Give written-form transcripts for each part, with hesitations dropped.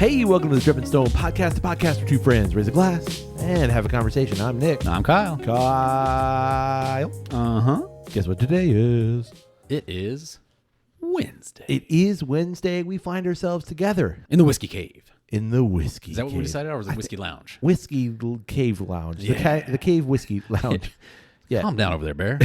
Hey, welcome to the Dripping Stone Podcast, the podcast where two friends raise a glass and have a conversation. I'm Nick. I'm Kyle. Kyle. Uh-huh. Guess what today is? It is Wednesday. It is Wednesday. We find ourselves together In the Whiskey Cave. in the Whiskey Is that what Cave. we decided, or was it Whiskey Lounge? Whiskey Cave Lounge. Yeah. The Cave Whiskey Lounge. Yeah. Calm down over there, Bear.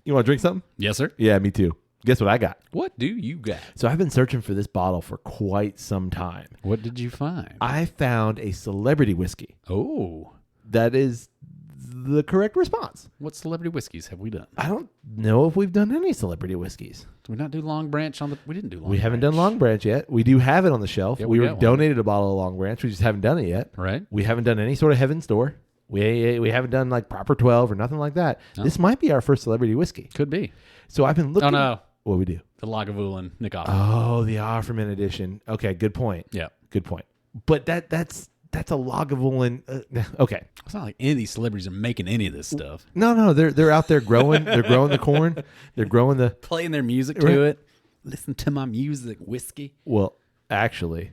You want to drink something? Yes, sir. Yeah, me too. Guess what I got? What do you got? So I've been searching for this bottle for quite some time. What did you find? I found a celebrity whiskey. Oh. That is the correct response. What celebrity whiskeys have we done? I don't know if we've done any celebrity whiskeys. Did we not do Long Branch on the... We didn't do Long Branch. We haven't done Long Branch yet. We do have it on the shelf. Yeah, we we were got one. donated a bottle of Long Branch. We just haven't done it yet. Right? We haven't done any sort of Heaven Store. We haven't done like Proper 12 or nothing like that. No. This might be our first celebrity whiskey. Could be. So I've been looking. Oh, no. What we do? The Lagavulin Nick Offer. Oh, the Offerman edition. Okay, good point. Yeah. Good point. But that's a Lagavulin. Okay. It's not like any of these celebrities are making any of this stuff. No, they're out there growing. They're growing the corn. They're growing the. Playing their music to it. Listen to my music, whiskey. Well, actually,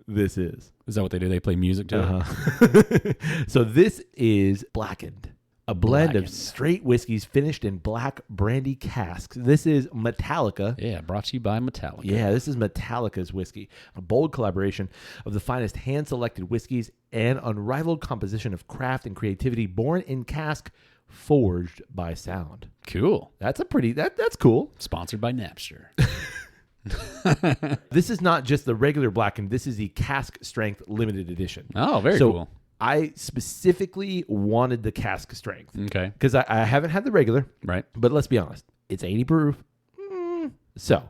this is. Is that what they do? They play music to it? So this is Blackened, a blend of Blackened. straight whiskeys finished in black brandy casks. This is Metallica. Yeah, brought to you by Metallica. Yeah, this is Metallica's whiskey, a bold collaboration of the finest hand-selected whiskeys and unrivaled composition of craft and creativity born in cask, forged by sound. Cool. That's a pretty, that's cool. Sponsored by Napster. This is not just the regular Blackened. This is the cask strength limited edition. Oh, very So cool. I specifically wanted the cask strength Okay. because I haven't had the regular, Right. but let's be honest, it's 80 proof. So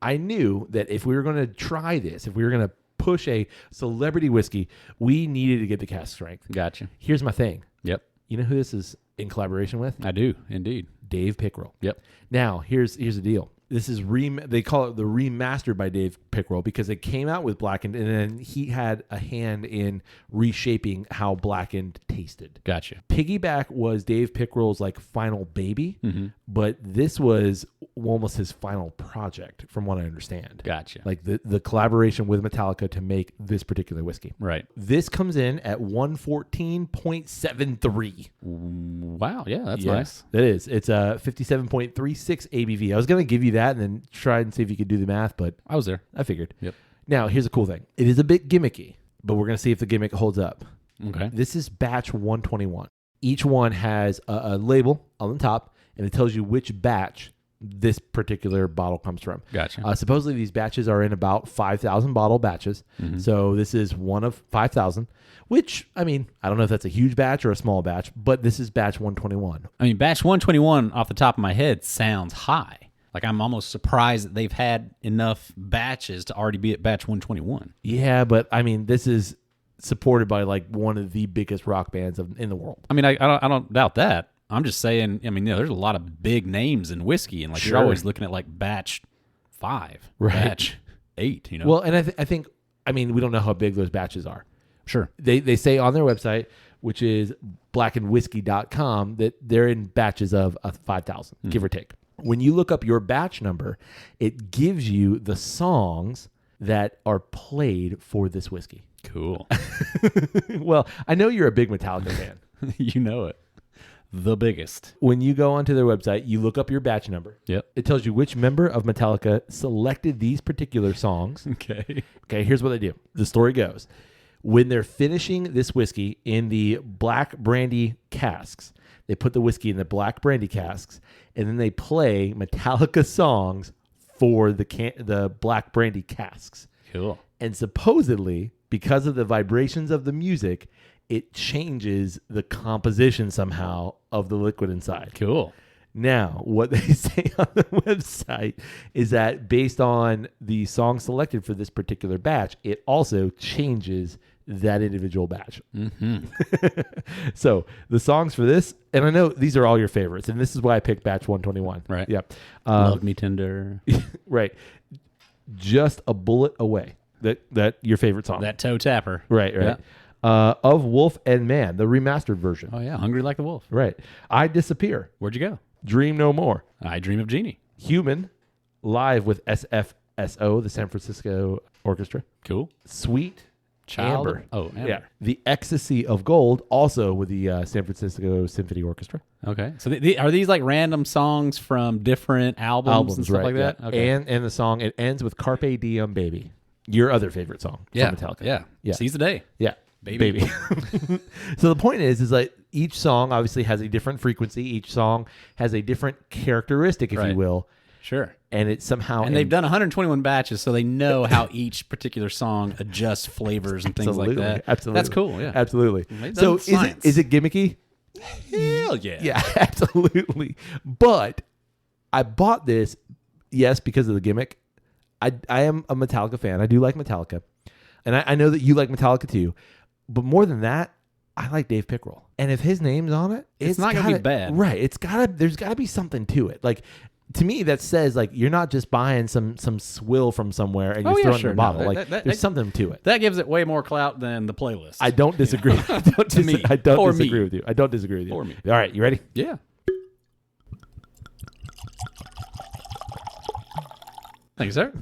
I knew that if we were going to try this, if we were going to push a celebrity whiskey, we needed to get the cask strength. Gotcha. Here's my thing. Yep. You know who this is in collaboration with? I do, indeed. Dave Pickrell. Yep. Now, here's the deal. This is they call it the remastered by Dave Pickrell because it came out with Blackened, and then he had a hand in reshaping how Blackened tasted. Gotcha. Piggyback was Dave Pickrell's like final baby, but this was almost his final project, from what I understand. Gotcha. Like the collaboration with Metallica to make this particular whiskey. Right. This comes in at 114.73. Wow. Yeah, that's Yeah, nice. That is. It's a 57.36 ABV. I was going to give you that and then try and see if you could do the math, but I was there. I figured. Yep. Now, here's a cool thing. It is a bit gimmicky, but we're going to see if the gimmick holds up. Okay. This is batch 121. Each one has a label on the top, and it tells you which batch this particular bottle comes from. Gotcha. Supposedly, these batches are in about 5,000 bottle batches. So this is one of 5,000, which, I mean, I don't know if that's a huge batch or a small batch, but this is batch 121. I mean, batch 121 off the top of my head sounds high. Like, I'm almost surprised that they've had enough batches to already be at batch 121. Yeah, but I mean, this is supported by like one of the biggest rock bands in the world. I mean, I don't doubt that. I'm just saying, I mean, you know, there's a lot of big names in whiskey, and like Sure. you're always looking at like batch 5, Right. batch 8, you know? Well, and I think, I mean, we don't know how big those batches are. sure. They say on their website, which is blackenedwhiskey.com, that they're in batches of 5,000, give or take. When you look up your batch number, it gives you the songs that are played for this whiskey. Cool. Well, I know you're a big Metallica fan. You know it. The biggest. When you go onto their website, you look up your batch number. Yep. It tells you which member of Metallica selected these particular songs. Okay. Okay, here's what they do. The story goes. When they're finishing this whiskey in the black brandy casks, they put the whiskey in the black brandy casks, and then they play Metallica songs for the black brandy casks. Cool. And supposedly, because of the vibrations of the music, it changes the composition somehow of the liquid inside. Cool. Now, what they say on the website is that based on the song selected for this particular batch, it also changes that individual batch. So the songs for this, and I know these are all your favorites, and this is why I picked batch 121. Right. Yep. Love Me Tender. Right. Just a bullet away. That your favorite song. That toe tapper. Right. Yeah. Of Wolf and Man, the remastered version. Oh, yeah. Hungry Like the Wolf. Right. I Disappear. Where'd you go? Dream No More. I Dream of Jeannie. Human, live with SFSO, the San Francisco Orchestra. Cool. Sweet Child. Amber. Oh, Amber. Yeah. The Ecstasy of Gold, also with the San Francisco Symphony Orchestra. Okay. So are these like random songs from different albums and stuff right, like that? yeah. Okay. And the song, it ends with Carpe Diem, Baby. Your other favorite song Yeah. from Metallica. Yeah. Seize the day. Yeah. Baby. So the point is like each song obviously has a different frequency. Each song has a different characteristic, if you Right. will. Sure. And it's somehow... And they've done 121 batches, so they know how each particular song adjusts flavors and things like that. Absolutely. That's cool, yeah. Absolutely. They've So done science. is it gimmicky? Hell yeah. Yeah, absolutely. But I bought this, yes, because of the gimmick. I am a Metallica fan. I do like Metallica. And I know that you like Metallica too. But more than that, I like Dave Pickerel. And if his name's on it, It's not gonna be bad. Right. There's gotta be something to it. Like, to me, that says like you're not just buying some swill from somewhere and you're throwing it in a bottle. No, like there's something to it. That gives it way more clout than the playlist. I don't disagree. I don't To me. I don't For disagree me. with you. I don't disagree with you. For me. All right, you ready? Yeah. Thank you, sir.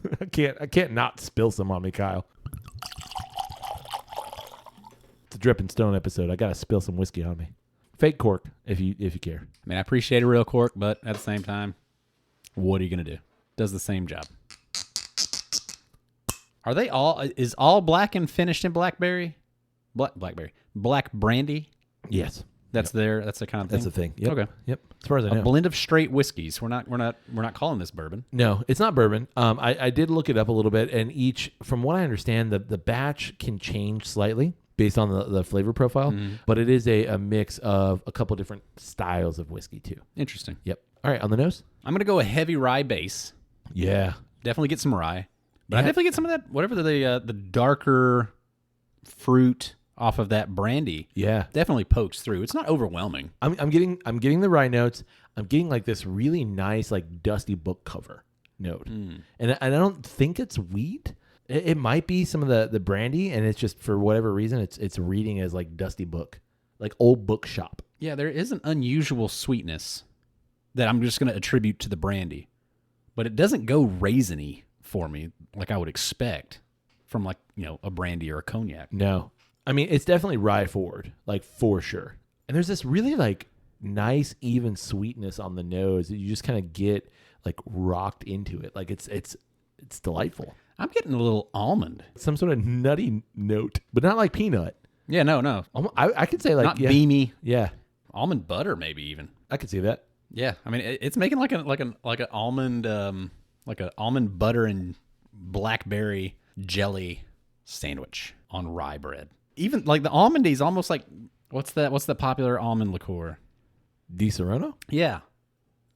I can't not spill some on me, Kyle. It's a Dripping Stone episode. I gotta spill some whiskey on me. Fake cork, if you care. I mean, I appreciate a real cork, but at the same time, what are you going to do? Does the same job. Are they all... Is all Blackened finished in blackberry? Blackberry. Black brandy? Yes, That's their kind of thing? that's the thing. Yep. Okay. Yep. As far as I know. A blend of straight whiskeys. We're not calling this bourbon. No, it's not bourbon. I did look it up a little bit, and from what I understand, the batch can change slightly based on the flavor profile, but it is a mix of a couple different styles of whiskey too. Interesting. Yep. All right, on the nose? I'm going to go a heavy rye base. Yeah. Definitely get some rye. But I Yeah. definitely get some of that, whatever the darker fruit off of that brandy. Yeah. Definitely pokes through. It's not overwhelming. I'm getting the rye notes. I'm getting like this really nice like dusty book cover note, and I don't think it's wheat. It might be some of the brandy, and it's just for whatever reason it's reading as like dusty book, like old bookshop. Yeah, there is an unusual sweetness that I'm just going to attribute to the brandy. But it doesn't go raisiny for me like I would expect from like, a brandy or a cognac. No, I mean it's definitely rye forward, like for sure. And there's this really like nice even sweetness on the nose that you just kind of get like rocked into it. Like it's delightful. I'm getting a little almond. Some sort of nutty note, but not like peanut. Yeah, no. I could say like Not beamy. Yeah, Almond butter maybe even. I could see that. Yeah, I mean it's making like an almond like an almond butter and blackberry jelly sandwich on rye bread. Even like the almondy is almost like what's the popular almond liqueur? Di Serrano? Yeah,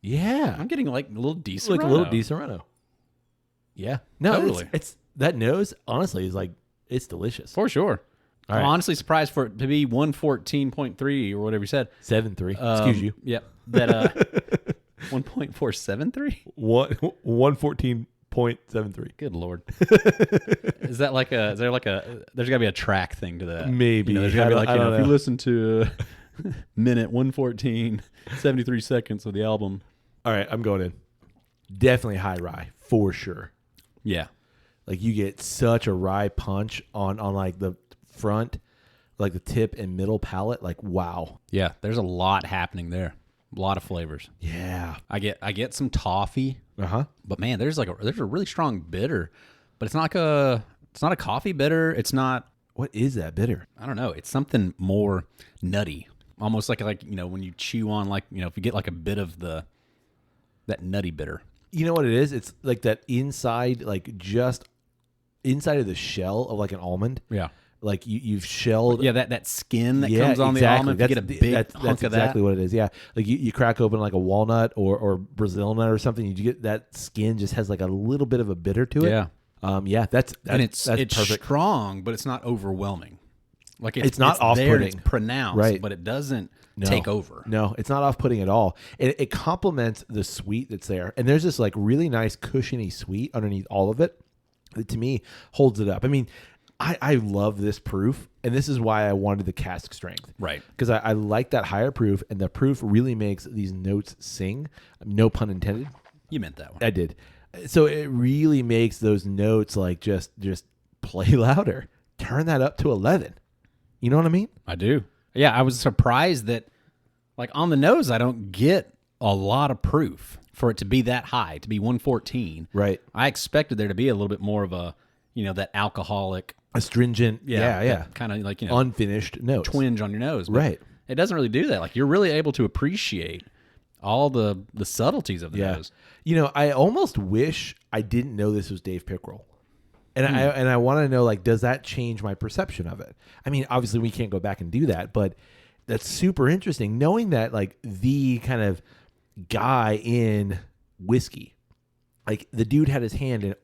Yeah. I'm getting like a little decent. Like a little Di Serrano. Yeah. No, Totally. it's that nose, honestly, is like, it's delicious. For sure. All I'm right. honestly surprised for it to be 114.3 or whatever you said. 7.3. Excuse you. Yep. That 1.473? 114.73. Good Lord. Is there like a there's got to be a track thing to that. Maybe. There's got to be like, I don't if you know. listen to minute 114, 73 seconds of the album. All right, I'm going in. Definitely high rye, for sure. Yeah. Like you get such a rye punch on like the front, like the tip and middle palate. Like, wow. Yeah. There's a lot happening there. A lot of flavors. Yeah. I get some toffee, Uh-huh. but man, there's a really strong bitter, but it's not a coffee bitter. It's not, What is that bitter? I don't know. It's something more nutty, almost like when you chew on if you get like a bit of that nutty bitter. You know what it is? It's like that inside, like just inside of the shell of like an almond. Yeah. Like you've shelled. Yeah, that skin that comes on the almond. You get a big hunk that's of exactly that. what it is. Yeah, like you crack open like a walnut or Brazil nut or something. You get that skin just has like a little bit of a bitter to it. Yeah. Yeah. That's And it's perfect. strong, but it's not overwhelming. Like It's not there and off-putting. It's pronounced, Right. but it doesn't No. take over. No, it's not off-putting at all. It complements the sweet that's there, and there's this like really nice cushiony sweet underneath all of it that to me holds it up. I mean, I love this proof, and this is why I wanted the cask strength. Right. Because I like that higher proof, and the proof really makes these notes sing. No pun intended. You meant that one. I did. So it really makes those notes like just play louder. Turn that up to 11. You know what I mean? I do. Yeah, I was surprised that, like, on the nose, I don't get a lot of proof for it to be that high, to be 114. Right. I expected there to be a little bit more of a, that alcoholic, Astringent, kind of like, unfinished notes. twinge on your nose. But Right. it doesn't really do that. Like, you're really able to appreciate all the subtleties of the nose. I almost wish I didn't know this was Dave Pickerel. And I want to know, like, does that change my perception of it? I mean, obviously we can't go back and do that, but that's super interesting knowing that, like, the kind of guy in whiskey, like, the dude had his hand in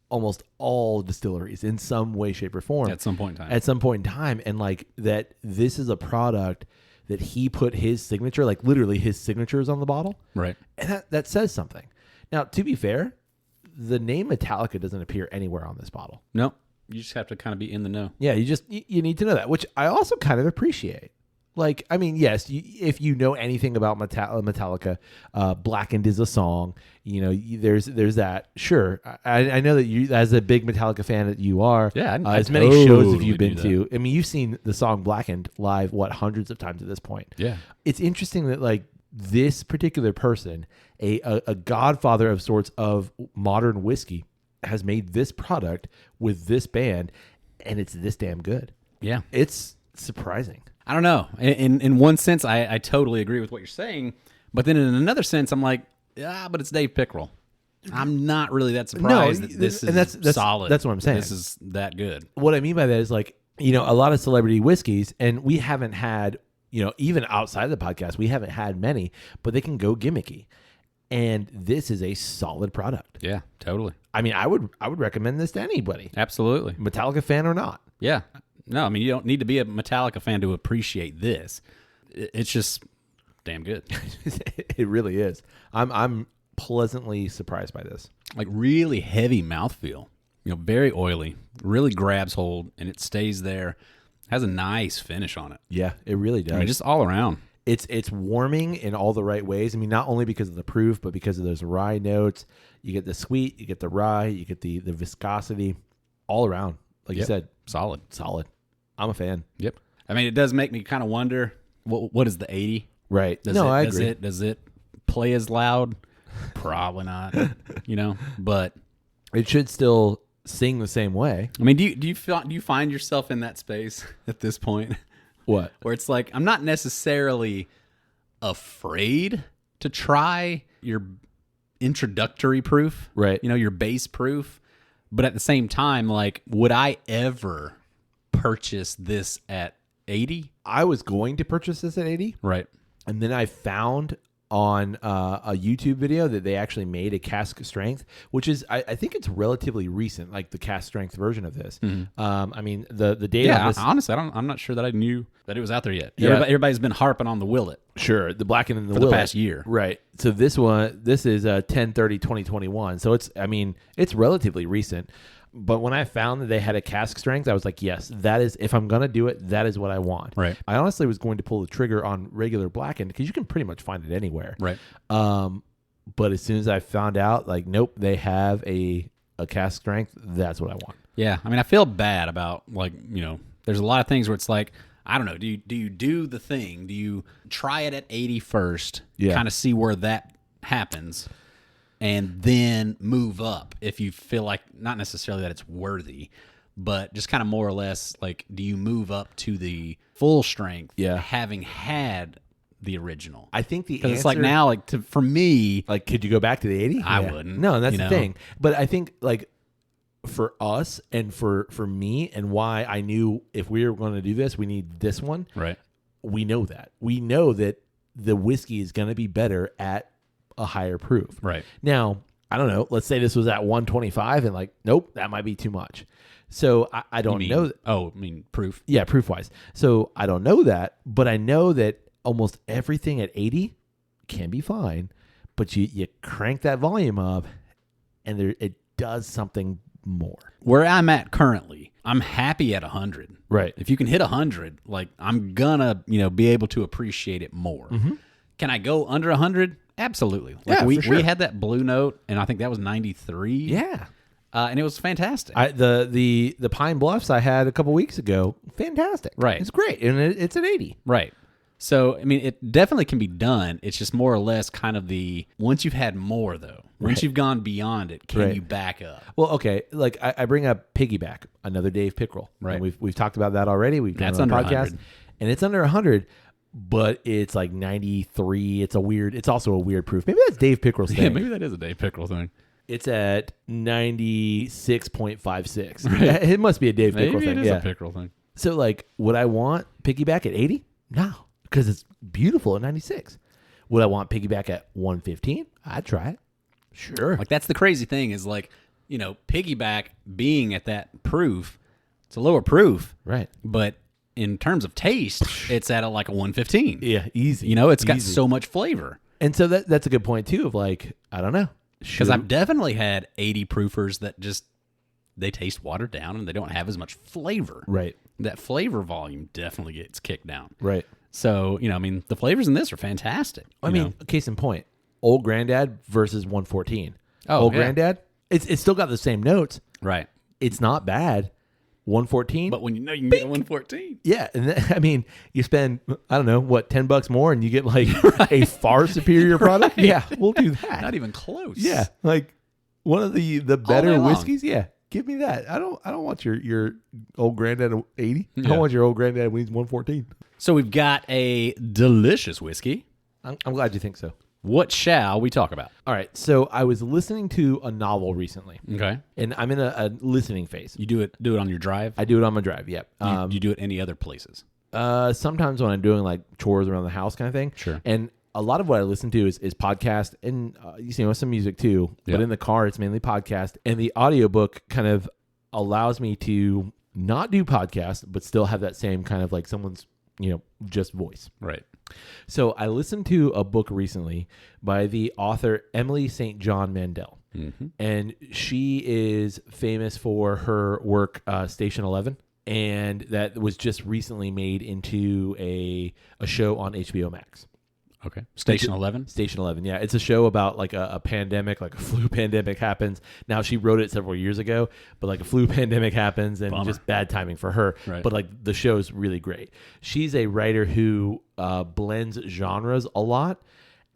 almost all distilleries in some way, shape, or form At some point in time. And, like, that this is a product that he put his signature, like, literally his signature is on the bottle. Right. And that says something. Now, to be fair, the name Metallica doesn't appear anywhere on this bottle. No, you just have to kind of be in the know. Yeah, you need to know that, which I also kind of appreciate. Like, I mean, yes, if you know anything about Metallica, Blackened is a song. There's that. Sure, I know that you, as a big Metallica fan that you are. Yeah, as many shows have you been to? I mean, you've seen the song Blackened live, hundreds of times at this point. Yeah, it's interesting that, like, this particular person, a godfather of sorts of modern whiskey, has made this product with this band, and it's this damn good. Yeah, it's surprising. I don't know. In one sense, I totally agree with what you're saying, but then in another sense, I'm like, but it's Dave Pickerel. I'm not really that surprised that this is that's solid. That's what I'm saying. This is that good. What I mean by that is, like, a lot of celebrity whiskeys, and we haven't had, even outside of the podcast, we haven't had many, but they can go gimmicky. And this is a solid product. Yeah, totally. I mean, I would recommend this to anybody. Absolutely. Metallica fan or not. Yeah. No, I mean, you don't need to be a Metallica fan to appreciate this. It's just damn good. It really is. I'm pleasantly surprised by this. Like, really heavy mouthfeel. Very oily. Really grabs hold, and it stays there. Has a nice finish on it. Yeah, it really does. I mean, just all around. It's warming in all the right ways. I mean, not only because of the proof, but because of those rye notes. You get the sweet, you get the rye, you get the viscosity, all around. Like you said, solid. I'm a fan. Yep. I mean, it does make me kind of wonder, what is the 80? Right. I agree. Does it play as loud? Probably not. But it should still sing the same way. I mean, do you find yourself in that space at this point? What? Where it's like, I'm not necessarily afraid to try your introductory proof, right? Your base proof, but at the same time, like, would I ever purchase this at 80? I was going to purchase this at 80, right? And then I found on a YouTube video that they actually made a cask strength, which is I think it's relatively recent, like the cask strength version of this. Mm-hmm. I mean, the data. Yeah, on this, honestly, I'm not sure that I knew that it was out there yet. Yeah. Everybody's been harping on the Willet. Sure, the Blackened and the Willet for the past year, right? So this is 10/30/2021. So it's relatively recent. But when I found that they had a cask strength, I was like, yes, that is, if I'm going to do it, that is what I want. Right. I honestly was going to pull the trigger on regular Blackened because you can pretty much find it anywhere. Right. But as soon as I found out, like, nope, they have a cask strength, that's what I want. Yeah. I mean, I feel bad about, like, there's a lot of things where it's like, I don't know, do you do the thing? Do you try it at 80 first, kind of see where that happens, and then move up if you feel like, not necessarily that it's worthy, but just kind of more or less, like, do you move up to the full strength having had the original? I think the answer... Because it's like now, like, for me... Like, could you go back to the 80? I wouldn't. No, that's the thing. But I think, like, for us and for me, and why I knew if we were going to do this, we need this one. Right. We know that. We know that the whiskey is going to be better at a higher proof. Right. Now, I don't know. Let's say this was at 125 and, like, nope, that might be too much. So I don't know. Proof. Yeah, proof-wise. So I don't know that, but I know that almost everything at 80 can be fine, but you crank that volume up and it does something more. Where I'm at currently, I'm happy at 100. Right. If you can hit 100, like, I'm gonna, be able to appreciate it more. Mm-hmm. Can I go under 100? Absolutely. Like, for sure. We had that blue note, and I think that was 93. Yeah. and it was fantastic. The Pine Bluffs I had a couple weeks ago, fantastic. Right. It's great, and it's an 80. Right. So, I mean, it definitely can be done. It's just more or less kind of once you've had more, though, once you've gone beyond it, can you back up? Well, okay, like I bring up Piggyback, another Dave Pickrell. Right. And we've talked about that already. We've done That's it on the under podcast. 100. And it's under 100, but it's like 93. It's also a weird proof. Maybe that's Dave Pickrell's thing. Yeah, maybe that is a Dave Pickrell thing. It's at 96.56. Right. It must be a Dave Pickrell thing. Maybe it is a Pickrell thing. So, like, would I want Piggyback at 80? No, because it's beautiful at 96. Would I want Piggyback at 115? I'd try it. Sure. Like, that's the crazy thing is, like, Piggyback being at that proof, it's a lower proof. Right. But in terms of taste, it's at a 115. Yeah, easy. It's got so much flavor. And so that's a good point, too, of like, I don't know. Because I've definitely had 80 proofers that just, they taste watered down and they don't have as much flavor. Right. That flavor volume definitely gets kicked down. Right. So, the flavors in this are fantastic. I mean, case in point, Old Granddad versus 114. Oh, Old yeah. Granddad, it's still got the same notes. Right. It's not bad. 114. But when you can get a 114. Yeah. And you spend, I don't know, what, $10 more and you get like a far superior product? Yeah, we'll do that. Not even close. Yeah. Like one of the day better long. whiskeys. Yeah. Give me that. I don't want your Old Granddad 80. Yeah. I want your Old Granddad when he's 114. So we've got a delicious whiskey. I'm glad you think so. What shall we talk about? All right. So I was listening to a novel recently. Okay. And I'm in a listening phase. You do it on your drive? I do it on my drive. Yep. Do you do it any other places? Sometimes when I'm doing like chores around the house kind of thing. Sure. And a lot of what I listen to is podcast and some music too. Yeah. But in the car, it's mainly podcast. And the audiobook kind of allows me to not do podcast, but still have that same kind of like someone's, just voice. Right. So I listened to a book recently by the author Emily St. John Mandel. Mm-hmm. And she is famous for her work, Station 11. And that was just recently made into a show on HBO Max. Okay. Station 11? Station 11, yeah. It's a show about like a pandemic, like a flu pandemic happens. Now, she wrote it several years ago, but like a flu pandemic happens and Bummer. just bad timing for her. Right. But like the show's really great. She's a writer who blends genres a lot.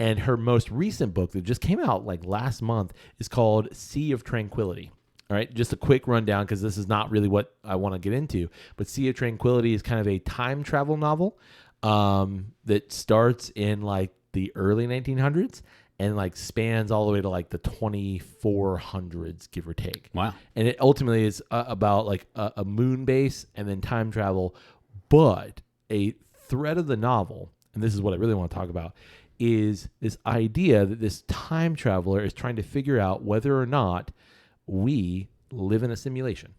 And her most recent book that just came out like last month is called Sea of Tranquility. All right, just a quick rundown because this is not really what I want to get into. But Sea of Tranquility is kind of a time travel novel that starts in like the early 1900s and like spans all the way to like the 2400s, give or take. Wow. And it ultimately is about like a moon base and then time travel. But a thread of the novel, and this is what I really want to talk about, is this idea that this time traveler is trying to figure out whether or not we live in a simulation.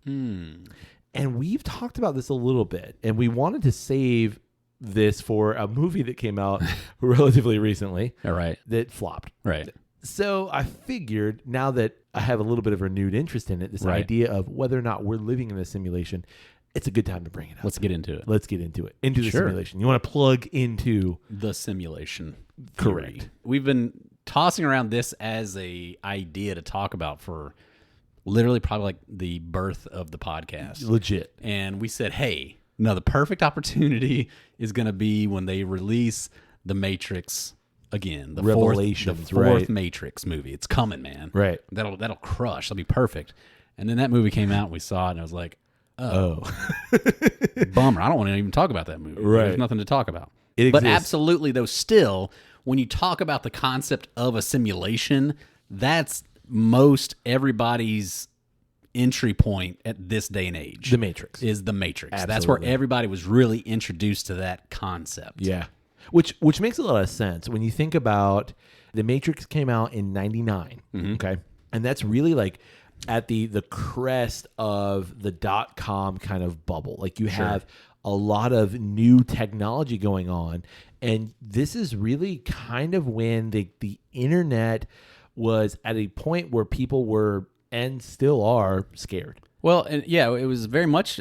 And we've talked about this a little bit, and we wanted to save this for a movie that came out relatively recently. All right. That flopped. Right. So I figured now that I have a little bit of renewed interest in it, this Right. idea of whether or not we're living in a simulation, it's a good time to bring it up. Let's get into it. Let's get into it. Into the Sure. simulation. You want to plug into The simulation. Correct. theory. We've been tossing around this as a idea to talk about for literally probably like the birth of the podcast. legit. And we said, hey, no, the perfect opportunity is going to be when they release The Matrix again. The Revelations, fourth right. Matrix movie. It's coming, man. Right. That'll crush. That'll be perfect. And then that movie came out and we saw it and I was like, Oh. bummer. I don't want to even talk about that movie. Right. There's nothing to talk about. It But exists. absolutely, though, still, when you talk about the concept of a simulation, that's most everybody's entry point at this day and age. The Matrix. Is The Matrix. That's where Absolutely. everybody was really introduced to that concept. Yeah. Which makes a lot of sense when you think about The Matrix came out in 99. Okay. And that's really like at the crest of the .com kind of bubble. Like you have a lot of new technology going on. And this is really kind of when the internet was at a point where people were and still are scared. Well, and yeah, it was very much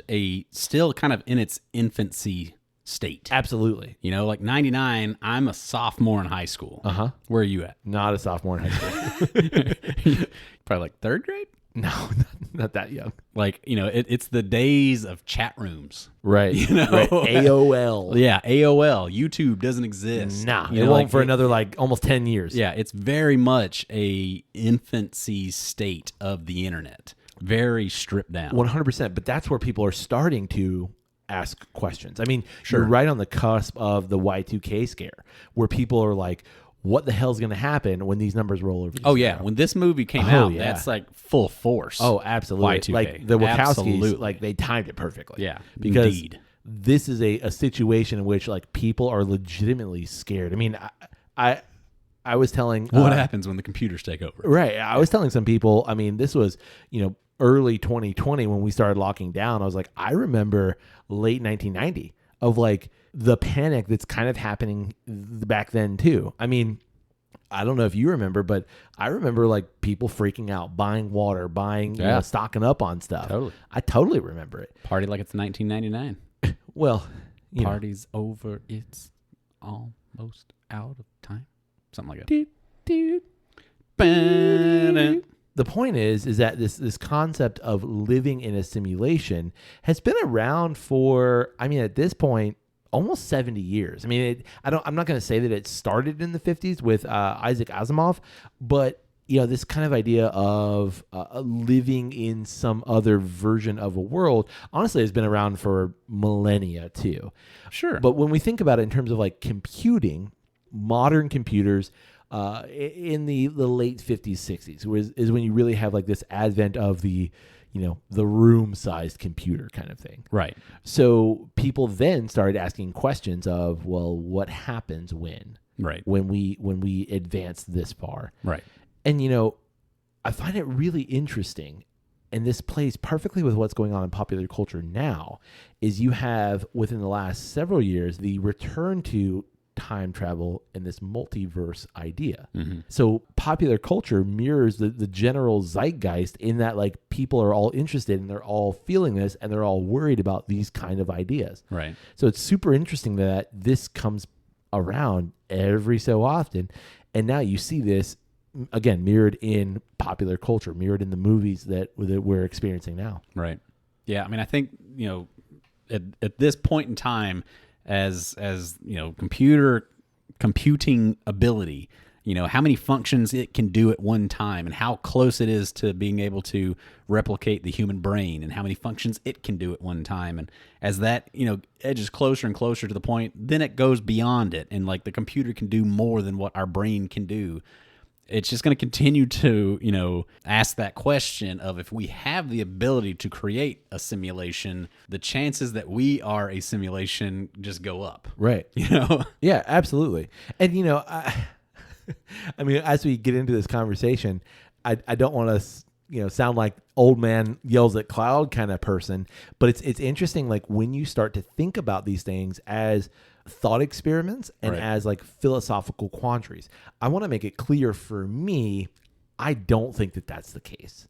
still kind of in its infancy state. Absolutely. You know, like 99, I'm a sophomore in high school. Uh-huh. Where are you at? Not a sophomore in high school. Probably like third grade? No, not that young. Like, it's the days of chat rooms. Right. Right. AOL. Yeah, AOL. YouTube doesn't exist. Nah, it won't for another almost 10 years. Yeah, it's very much a infancy state of the internet. Very stripped down. 100%. But that's where people are starting to ask questions. I mean, you're right on the cusp of the Y2K scare, where people are like, what the hell's going to happen when these numbers roll over? Oh, yeah. When this movie came out, that's like full force. Oh, absolutely. Y2K. Like the Wachowskis, they timed it perfectly. Yeah, because indeed. This is a situation in which people are legitimately scared. I mean, I was telling... what happens when the computers take over? Right. I was telling some people, I mean, this was, early 2020 when we started locking down. I was like, I remember late 1990 of the panic that's kind of happening back then too. I mean, I don't know if you remember, but I remember people freaking out, buying water, stocking up on stuff. Totally. I totally remember it. Party like it's 1999. Well, party's over. It's almost out of time. Something like that. The point is that this concept of living in a simulation has been around for, I mean, at this point, almost 70 years. I mean, I'm not going to say that it started in the 50s with Isaac Asimov, but this kind of idea of living in some other version of a world, honestly, has been around for millennia too. Sure. But when we think about it in terms of computing, modern computers, in the late 50s, 60s, is when you really have this advent of the room-sized computer kind of thing. Right. So people then started asking questions of, well, what happens when we advance this far? Right. And, I find it really interesting, and this plays perfectly with what's going on in popular culture now, is you have, within the last several years, the return to time travel and this multiverse idea. Mm-hmm. So popular culture mirrors the general zeitgeist in that people are all interested and they're all feeling this and they're all worried about these kind of ideas. Right. So it's super interesting that this comes around every so often. And now you see this again mirrored in popular culture, mirrored in the movies that we're experiencing now. Right. Yeah. I mean, I think, at this point in time, as computing ability, how many functions it can do at one time and how close it is to being able to replicate the human brain and how many functions it can do at one time. And as that, edges closer and closer to the point, then it goes beyond it. And the computer can do more than what our brain can do. It's just going to continue to, ask that question of, if we have the ability to create a simulation, the chances that we are a simulation just go up. Right. Yeah, absolutely. And, I mean, as we get into this conversation, I don't want to, sound like old man yells at cloud kind of person, but it's interesting, when you start to think about these things as thought experiments and as philosophical quandaries. I want to make it clear, for me, I don't think that that's the case.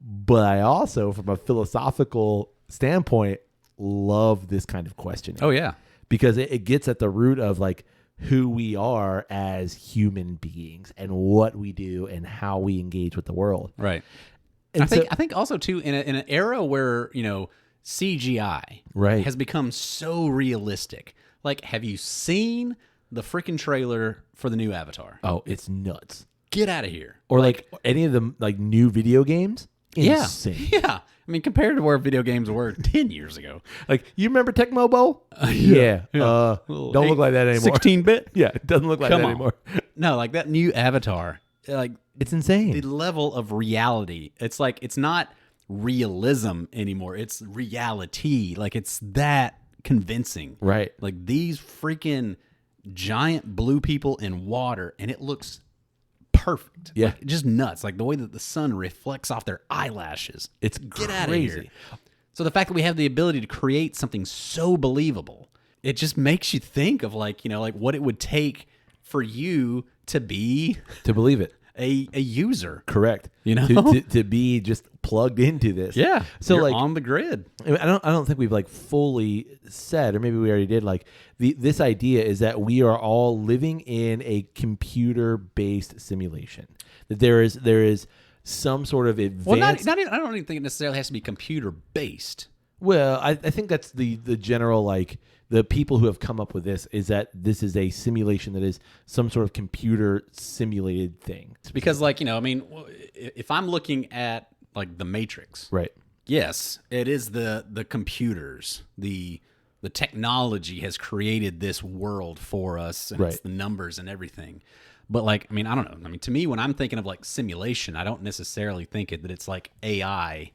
But I also, from a philosophical standpoint, love this kind of questioning. Oh, yeah. Because it gets at the root of who we are as human beings and what we do and how we engage with the world. Right. And I think also too, in an era where, CGI has become so realistic. Have you seen the freaking trailer for the new Avatar? Oh, it's nuts. Get out of here. Or any of the new video games? Insane. Yeah. I mean, compared to where video games were 10 years ago. You remember Tecmo Bowl? Yeah. Don't look like that anymore. 16-bit? Yeah, it doesn't look like that anymore. No, that new Avatar, it's insane. The level of reality. It's it's not realism anymore. It's reality. It's that convincing. Right. These freaking giant blue people in water, and it looks perfect. Yeah. Just nuts. The way that the sun reflects off their eyelashes. It's Get out of here. So the fact that we have the ability to create something so believable, it just makes you think of what it would take for you to believe it. A user. Correct. To be just plugged into this. Yeah. So you're on the grid. I don't think we've fully said, or maybe we already did, this idea is that we are all living in a computer based simulation. That there is some sort of advanced. Well, not even, I don't even think it necessarily has to be computer based. Well, I think that's the general, like, the people who have come up with this is that this is a simulation that is some sort of computer simulated thing. Because, like, I mean, if I'm looking at, like, the Matrix, Right. yes, it is the computers, the technology has created this world for us, and it's the numbers and everything. But, like, I mean, I don't know. I mean, to me, when I'm thinking of, like, simulation, I don't necessarily think that it's like AI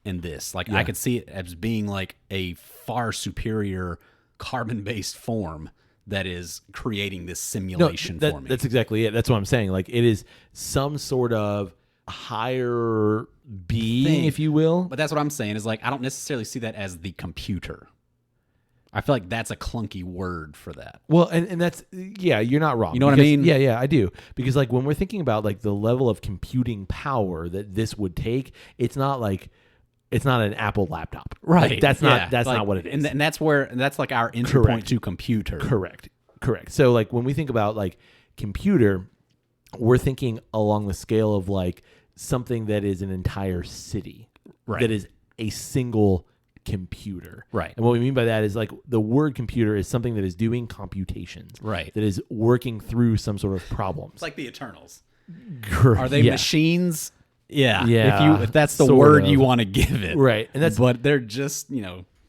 in this. Like, I could see it as being like a far superior carbon-based form that is creating this simulation for me. That's exactly it. That's what I'm saying. Like, it is some sort of higher being, if you will. But that's what I'm saying is, like, I don't necessarily see that as the computer. I feel like that's a clunky word for that. Well, and that's, yeah, you're not wrong. You know what I mean? Yeah, I do. Because, like, when we're thinking about, like, the level of computing power that this would take, it's not an Apple laptop. Right. Like, that's not what it is. And that's like our entry point to computer. Correct. So, like, when we think about, like, computer, we're thinking along the scale of, like, something that is an entire city. Right. That is a single computer. Right. And what we mean by that is, like, the word computer is something that is doing computations. Right. That is working through some sort of problems. It's like the Eternals. Correct. Are they machines? Yeah. Yeah. If that's the word you want to give it. Right. And but they're just,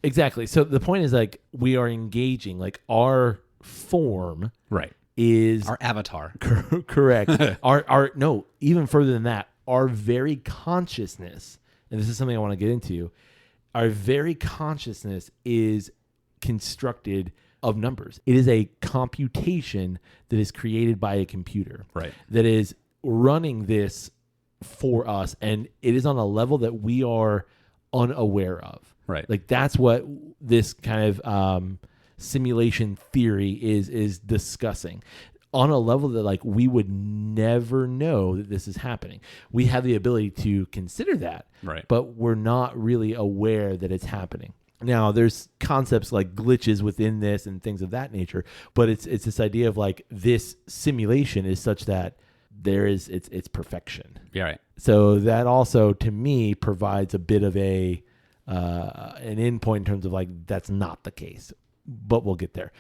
Exactly. So the point is, like, we are engaging, like, our form is our avatar. Correct. our no, even further than that, our very consciousness, and this is something I want to get into, our very consciousness is constructed of numbers. It is a computation that is created by a computer. Right. That is running this for us, and it is on a level that we are unaware of. Right. Like, that's what this kind of simulation theory is discussing. On a level that, like, we would never know that this is happening. We have the ability to consider that, right, but we're not really aware that it's happening. Now, there's concepts like glitches within this and things of that nature, but it's this idea of, like, this simulation is such that it's perfection. Yeah, right. So that also, to me, provides a bit of an endpoint in terms of, like, that's not the case, but we'll get there.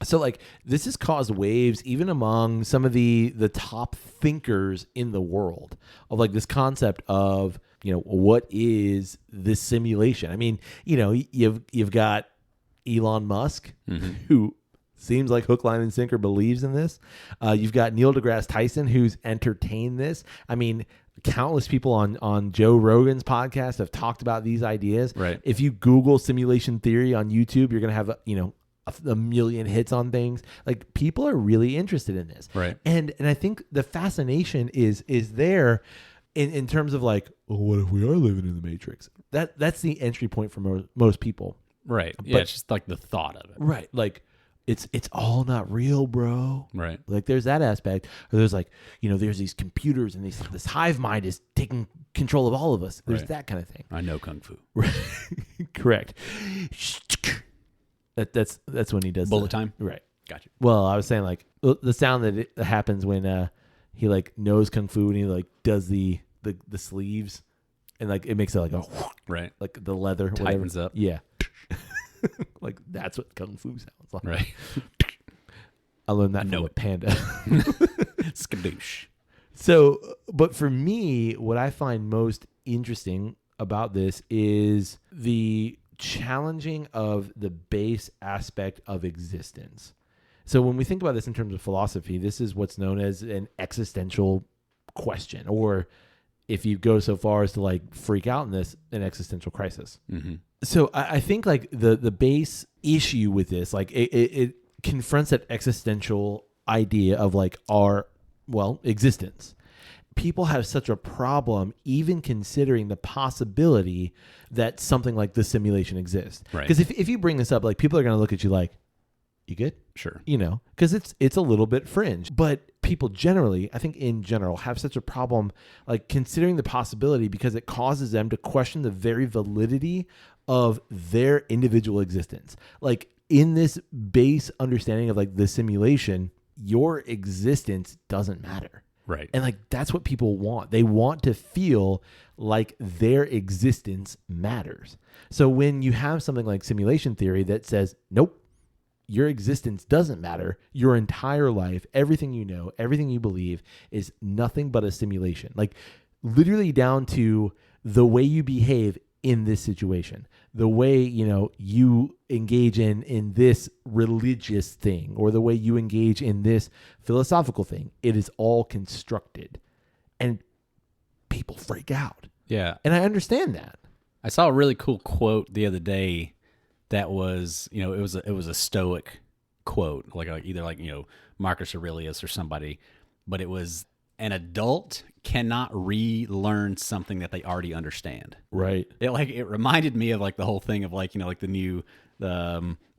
So, like, this has caused waves even among some of the top thinkers in the world of, like, this concept of, what is this simulation? I mean, you've got Elon Musk, who seems like hook, line, and sinker believes in this. You've got Neil deGrasse Tyson, who's entertained this. I mean, countless people on Joe Rogan's podcast have talked about these ideas. Right. If you Google simulation theory on YouTube, you're going to have, a million hits on things. Like, people are really interested in this. Right. And I think the fascination is there in terms of, like, what if we are living in the Matrix? That's the entry point for most people. Right. Yeah, it's just like the thought of it. Right. Like, it's all not real, bro. Right. Like, there's that aspect. Or there's, like, there's these computers and this hive mind is taking control of all of us. There's that kind of thing. I know Kung Fu. Correct. That's when he does bullet time. Right. Gotcha. Well, I was saying, like, the sound that happens when he, like, knows Kung Fu and he, like, does the sleeves and, like, it makes it like a right, like the leather tightens whatever. up. Yeah. Like, that's what Kung Fu sounds like. Right. I learned that from a panda. Skadoosh. So, but for me, what I find most interesting about this is the challenging of the base aspect of existence. So when we think about this in terms of philosophy, this is what's known as an existential question, or if you go so far as to, like, freak out in this, an existential crisis. Mm-hmm. So I think, like, the base issue with this, like, it confronts that existential idea of, like, our, existence. People have such a problem even considering the possibility that something like this simulation exists. Right. Because if you bring this up, like, people are going to look at you like, you good? Sure. Because it's a little bit fringe. But people generally, I think in general, have such a problem, like, considering the possibility, because it causes them to question the very validity of their individual existence. Like, in this base understanding of, like, the simulation, your existence doesn't matter. Right. And like that's what people want. They want to feel like their existence matters. So when you have something like simulation theory that says, nope, your existence doesn't matter. Your entire life, everything you know, everything you believe is nothing but a simulation. Like literally down to the way you behave in this situation, the way, you engage in this religious thing, or the way you engage in this philosophical thing, it is all constructed. And people freak out. Yeah. And I understand that. I saw a really cool quote the other day that was, it was a Stoic quote, like either Marcus Aurelius or somebody, but it was, an adult cannot relearn something that they already understand. Right. It reminded me of like the whole thing of the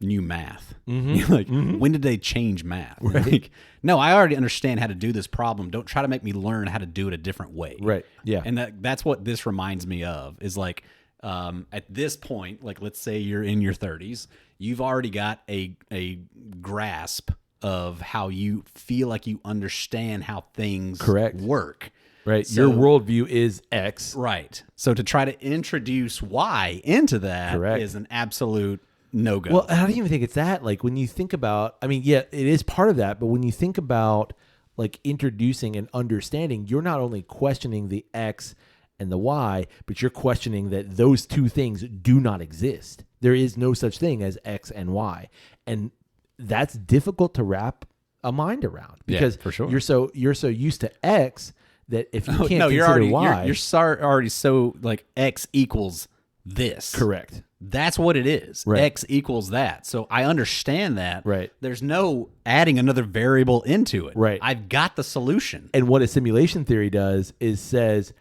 new math. Mm-hmm. When did they change math? Right. Like, no, I already understand how to do this problem. Don't try to make me learn how to do it a different way. Right. Yeah. And that's what this reminds me of is like, at this point, like let's say you're in your 30s, you've already got a grasp of how you feel like you understand how things work. Right. So, your worldview is X. Right. So to try to introduce Y into that is an absolute no-go. Well, I don't even think it's that. Like when you think about, it is part of that, but when you think about like introducing and understanding, you're not only questioning the X and the Y, but you're questioning that those two things do not exist. There is no such thing as X and Y. And that's difficult to wrap a mind around because for sure. you're so used to X that if you can't consider Y, you're already so like X equals this. Correct. That's what it is. Right. X equals that. So I understand that. Right. There's no adding another variable into it. Right. I've got the solution. And what a simulation theory does is says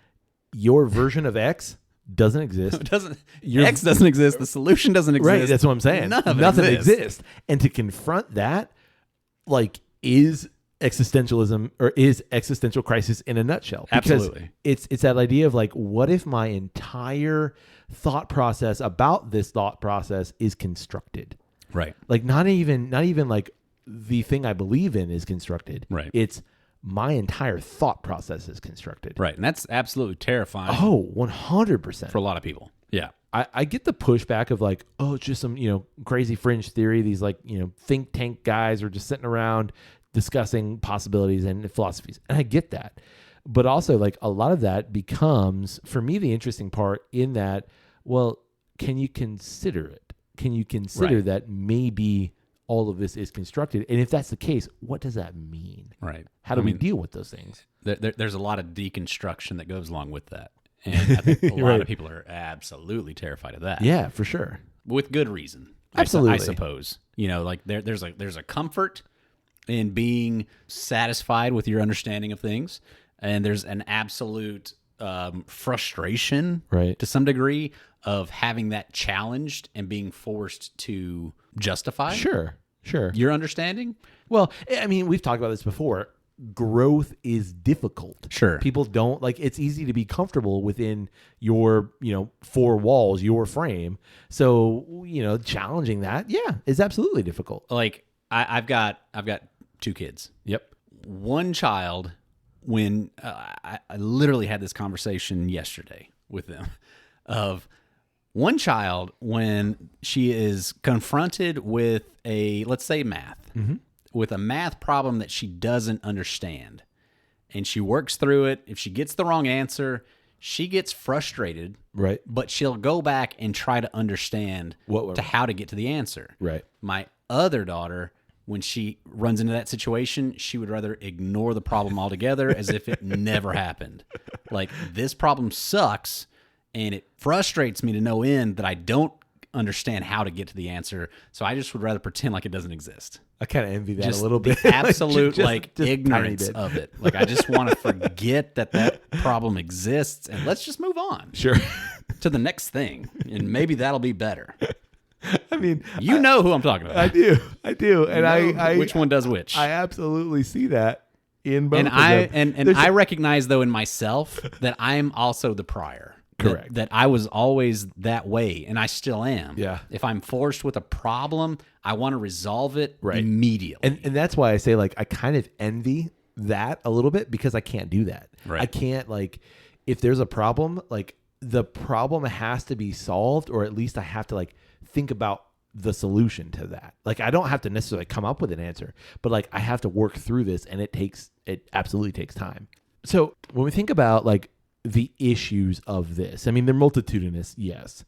your version of X doesn't exist. X doesn't exist. The solution doesn't exist. Right, that's what I'm saying. Nothing exists. And to confront that, like, is existentialism or is existential crisis in a nutshell. Because absolutely. It's that idea of like, what if my entire thought process about this thought process is constructed? Right. Like not even like the thing I believe in is constructed. Right. It's my entire thought process is constructed. Right. And that's absolutely terrifying. Oh, 100%. For a lot of people. Yeah. I get the pushback of like, oh, it's just some, crazy fringe theory. These like, think tank guys are just sitting around discussing possibilities and philosophies. And I get that. But also like a lot of that becomes, for me, the interesting part in that, well, can you consider it? Can you consider that maybe all of this is constructed? And if that's the case, what does that mean? Right. How do we deal with those things? There's a lot of deconstruction that goes along with that. And I think a lot of people are absolutely terrified of that. Yeah, for sure. With good reason. Absolutely. I suppose. Like there's a comfort in being satisfied with your understanding of things. And there's an absolute frustration to some degree of having that challenged and being forced to justify Sure. your understanding. Well, we've talked about this before. Growth is difficult. Sure. People don't like, it's easy to be comfortable within your, four walls, your frame. So, challenging that, is absolutely difficult. Like I've got 2 kids. Yep. One child, when I literally had this conversation yesterday with them of one child, when she is confronted with let's say math, with a math problem that she doesn't understand, and she works through it. If she gets the wrong answer, she gets frustrated, right? But she'll go back and try to understand how to get to the answer. Right. My other daughter, when she runs into that situation, she would rather ignore the problem altogether as if it never happened. Like, this problem sucks, and it frustrates me to no end that I don't understand how to get to the answer, so I just would rather pretend like it doesn't exist. I kind of envy that a little bit. Absolute just ignorance of it. Like, I just want to forget that problem exists, and let's just move on. Sure. To the next thing, and maybe that'll be better. You know who I'm talking about. I do, and I which one does which. I absolutely see that in both. And I recognize though in myself that I am also the prior. Correct. That I was always that way, and I still am. Yeah. If I'm forced with a problem, I want to resolve it immediately. And that's why I say, like, I kind of envy that a little bit because I can't do that. Right. I can't, like, if there's a problem, like, the problem has to be solved, or at least I have to, like, think about the solution to that. Like, I don't have to necessarily come up with an answer, but, like, I have to work through this, and it absolutely takes time. So when we think about, like, the issues of this, I mean, they're multitudinous, yes,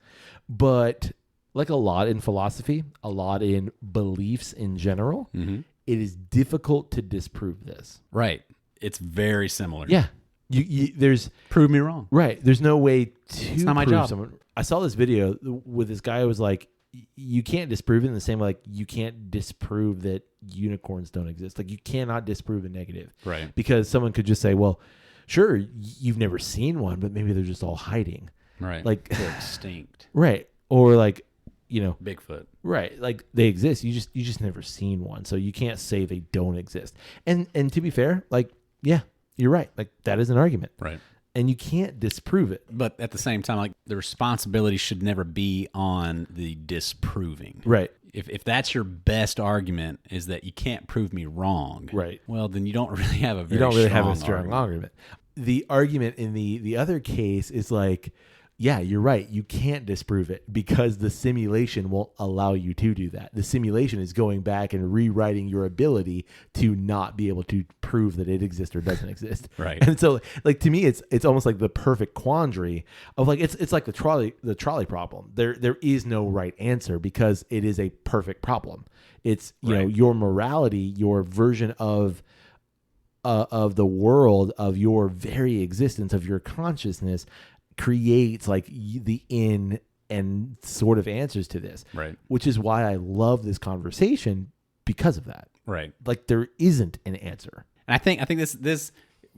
but like a lot in philosophy, a lot in beliefs in general, it is difficult to disprove this. Right. It's very similar. Yeah. There's prove me wrong. Right. There's no way to it's not my prove job. someone. I saw this video with this guy who was like, you can't disprove it in the same way, like you can't disprove that unicorns don't exist. Like you cannot disprove a negative. Right. Because someone could just say, well, sure, you've never seen one, but maybe they're just all hiding. Right. Like they're extinct. Right. Or like, you know, Bigfoot. Right. Like they exist. You just never seen one. So you can't say they don't exist. And to be fair, like, yeah, you're right. Like that is an argument. Right. And you can't disprove it. But at the same time, like the responsibility should never be on the disproving. Right. If that's your best argument is that you can't prove me wrong. Right. Well, then you don't really have a very You don't really have a strong strong argument. The argument in the other case is like, yeah, you're right. You can't disprove it because the simulation won't allow you to do that. The simulation is going back and rewriting your ability to not be able to prove that it exists or doesn't exist. Right. And so, like to me, it's almost like the perfect quandary of like it's like the trolley problem. There is no right answer because it is a perfect problem. It's you know your morality, your version of the world, of your very existence, of your consciousness, creates like the in and sort of answers to this, right? Which is why I love this conversation because of that, right? Like there isn't an answer, and I think this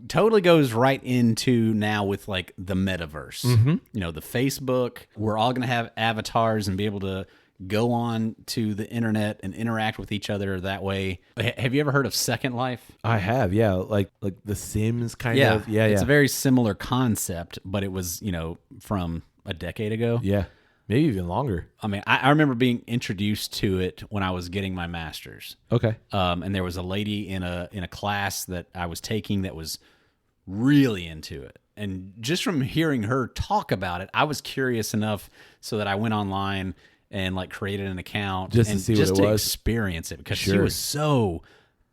totally goes right into now with like the metaverse. You know, the Facebook. We're all gonna have avatars and be able to go on to the internet and interact with each other that way. Have you ever heard of Second Life? I have, yeah, like The Sims kind of. Yeah, it's a very similar concept, but it was, you know, from a decade ago. Yeah, maybe even longer. I mean, I remember being introduced to it when I was getting my master's. Okay. And there was a lady in a class that I was taking that was really into it. And just from hearing her talk about it, I was curious enough so that I went online and like created an account just and to see just what it to was. experience it because she was so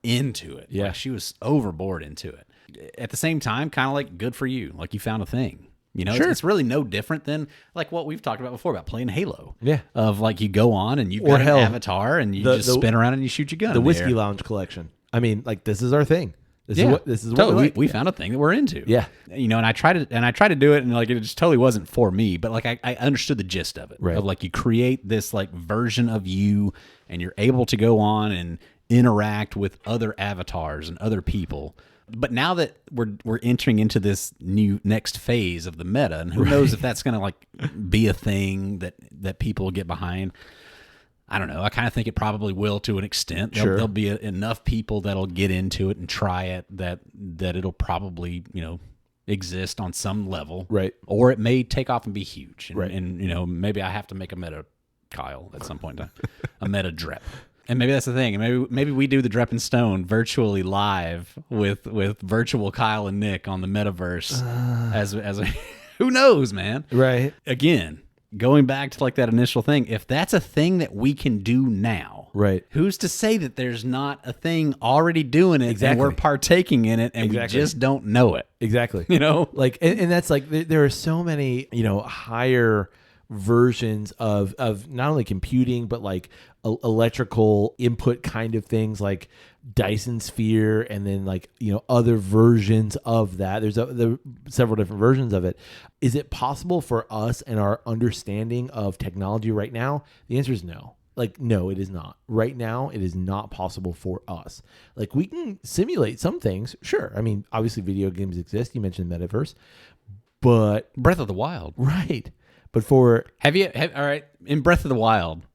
into it. Yeah. Like, she was overboard into it. At the same time, kind of like good for you. Like you found a thing. You know, it's really no different than like what we've talked about before about playing Halo. Yeah. Of like you go on and you've got an avatar and you just spin around and you shoot your gun. The Whiskey Lounge collection. I mean, like this is our thing. This is what totally. we like. We found a thing that we're into. Yeah. You know, and I tried to do it and like it just totally wasn't for me, but like I understood the gist of it. Right. Of like you create this like version of you and you're able to go on and interact with other avatars and other people. But now that we're entering into this new next phase of the meta, and who knows if that's gonna like be a thing that people get behind. I don't know. I kind of think it probably will to an extent. There'll be enough people that'll get into it and try it that it'll probably, you know, exist on some level. Right. Or it may take off and be huge. And, right. And you know, maybe I have to make a meta Kyle at some point in time. A meta Drep. And maybe that's the thing. And maybe we do the Drep and Stone virtually live with virtual Kyle and Nick on the metaverse as a, who knows, man? Right. Again, going back to like that initial thing, if that's a thing that we can do now, right? Who's to say that there's not a thing already doing it and we're partaking in it and we just don't know it? Exactly. You know, like, and that's like there are so many, you know, higher versions of not only computing but like electrical input kind of things like Dyson Sphere, and then like, you know, other versions of that. There are several different versions of it. Is it possible for us and our understanding of technology right now? The answer is no. Like, no, it is not. Right now, it is not possible for us. Like, we can simulate some things, sure. I mean, obviously, video games exist. You mentioned Metaverse, but Breath of the Wild, right? But for all right, in Breath of the Wild